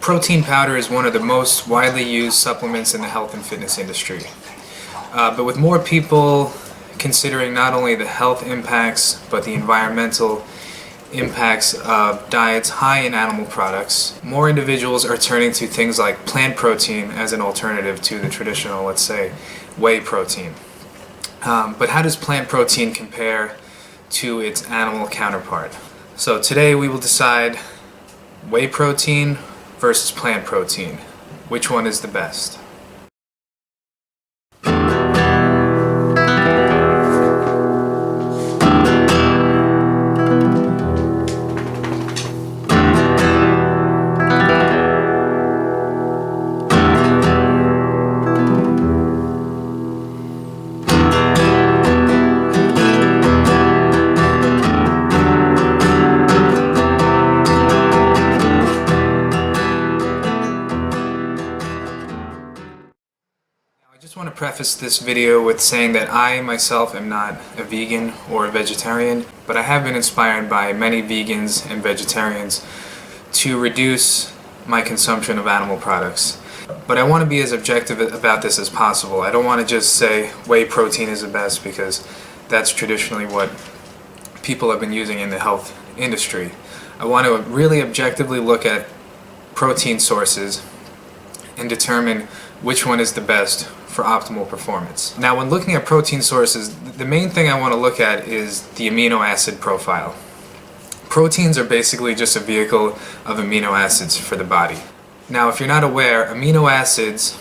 Protein powder is one of the most widely used supplements in the health and fitness industry. But with more people considering not only the health impacts, but the environmental impacts of diets high in animal products, more individuals are turning to things like plant protein as an alternative to the traditional, let's say, whey protein. But how does plant protein compare to its animal counterpart? So today we will decide whey protein versus plant protein. Which one is the best? I just want to preface this video with saying that I myself am not a vegan or a vegetarian, but I have been inspired by many vegans and vegetarians to reduce my consumption of animal products. But I want to be as objective about this as possible. I don't want to just say whey protein is the best because that's traditionally what people have been using in the health industry. I want to really objectively look at protein sources and determine which one is the best for optimal performance. Now, when looking at protein sources, the main thing I want to look at is the amino acid profile. Proteins are basically just a vehicle of amino acids for the body. Now, if you're not aware, amino acids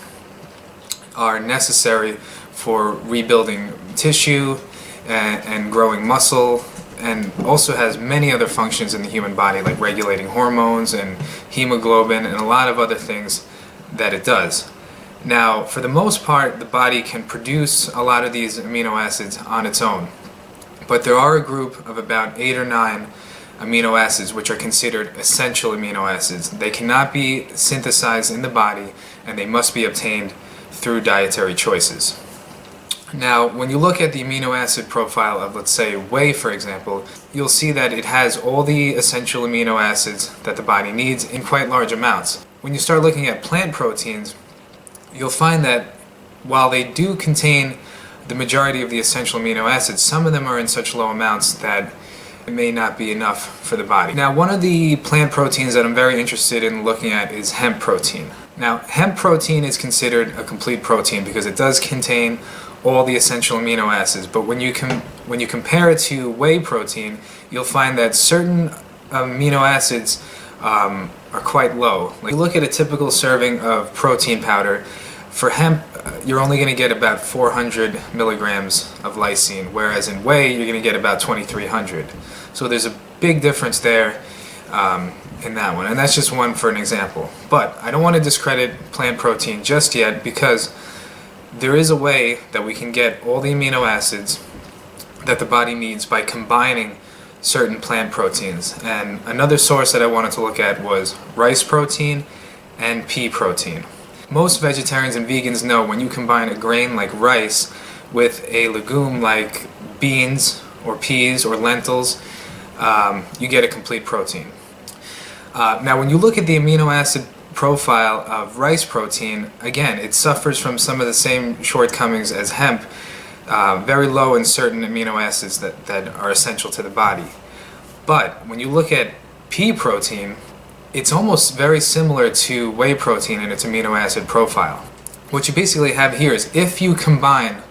are necessary for rebuilding tissue and growing muscle, and also has many other functions in the human body, like regulating hormones and hemoglobin and a lot of other things that it does. Now, for the most part, the body can produce a lot of these amino acids on its own, but there are a group of about 8 or 9 amino acids which are considered essential amino acids. They cannot be synthesized in the body, and they must be obtained through dietary choices. Now, when you look at the amino acid profile of, let's say, whey, for example, you'll see that it has all the essential amino acids that the body needs in quite large amounts. When you start looking at plant proteins, you'll find that while they do contain the majority of the essential amino acids, some of them are in such low amounts that it may not be enough for the body. Now, one of the plant proteins that I'm very interested in looking at is hemp protein. Now, hemp protein is considered a complete protein because it does contain all the essential amino acids, but when you compare it to whey protein, you'll find that certain amino acids are quite low. Like, you look at a typical serving of protein powder. For hemp, you're only going to get about 400 milligrams of lysine, whereas in whey, you're going to get about 2,300. So there's a big difference there in that one, and that's just one for an example. But I don't want to discredit plant protein just yet, because there is a way that we can get all the amino acids that the body needs by combining certain plant proteins. And another source that I wanted to look at was rice protein and pea protein. Most vegetarians and vegans know when you combine a grain like rice with a legume like beans or peas or lentils, you get a complete protein. Now, when you look at the amino acid profile of rice protein, again, it suffers from some of the same shortcomings as hemp, very low in certain amino acids that are essential to the body. But when you look at pea protein, it's almost very similar to whey protein in its amino acid profile. What you basically have here is, if you combine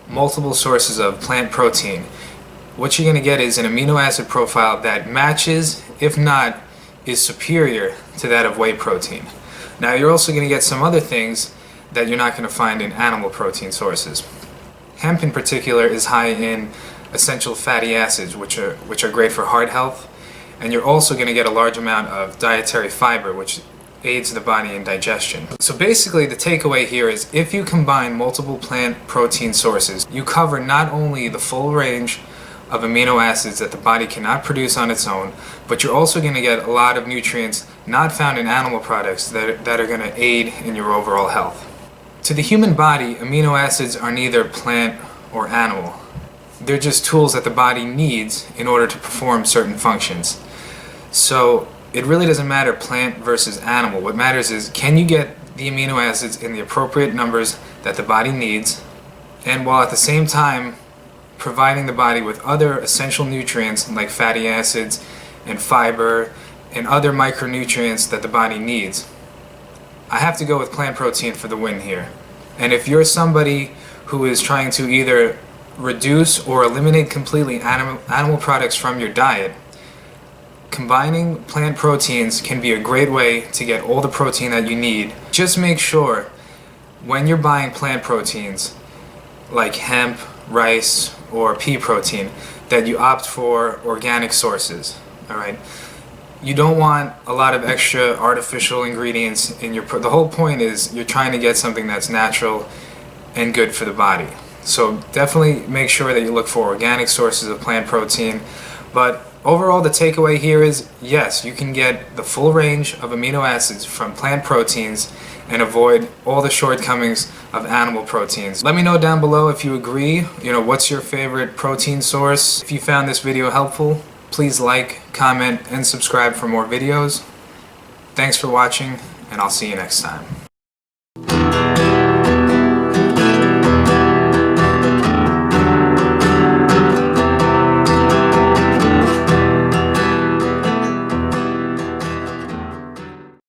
multiple sources of plant protein, what you're going to get is an amino acid profile that matches, if not is superior to that of whey protein. Now, you're also going to get some other things that you're not going to find in animal protein sources. Hemp in particular is high in essential fatty acids, which are great for heart health, and you're also going to get a large amount of dietary fiber, which aids the body in digestion. So basically, the takeaway here is, if you combine multiple plant protein sources, you cover not only the full range of amino acids that the body cannot produce on its own, but you're also going to get a lot of nutrients not found in animal products that are going to aid in your overall health. To the human body, amino acids are neither plant or animal. They're just tools that the body needs in order to perform certain functions. So it really doesn't matter plant versus animal. What matters is, can you get the amino acids in the appropriate numbers that the body needs, and while at the same time providing the body with other essential nutrients like fatty acids and fiber and other micronutrients that the body needs. I have to go with plant protein for the win here. And if you're somebody who is trying to either reduce or eliminate completely animal products from your diet, combining plant proteins can be a great way to get all the protein that you need. Just make sure when you're buying plant proteins like hemp, rice, or pea protein that you opt for organic sources. Alright? You don't want a lot of extra artificial ingredients in your the whole point is you're trying to get something that's natural and good for the body. So definitely make sure that you look for organic sources of plant protein. But overall, the takeaway here is, yes, you can get the full range of amino acids from plant proteins and avoid all the shortcomings of animal proteins. Let me know down below if you agree. What's your favorite protein source? If you found this video helpful, please like, comment, and subscribe for more videos. Thanks for watching, and I'll see you next time.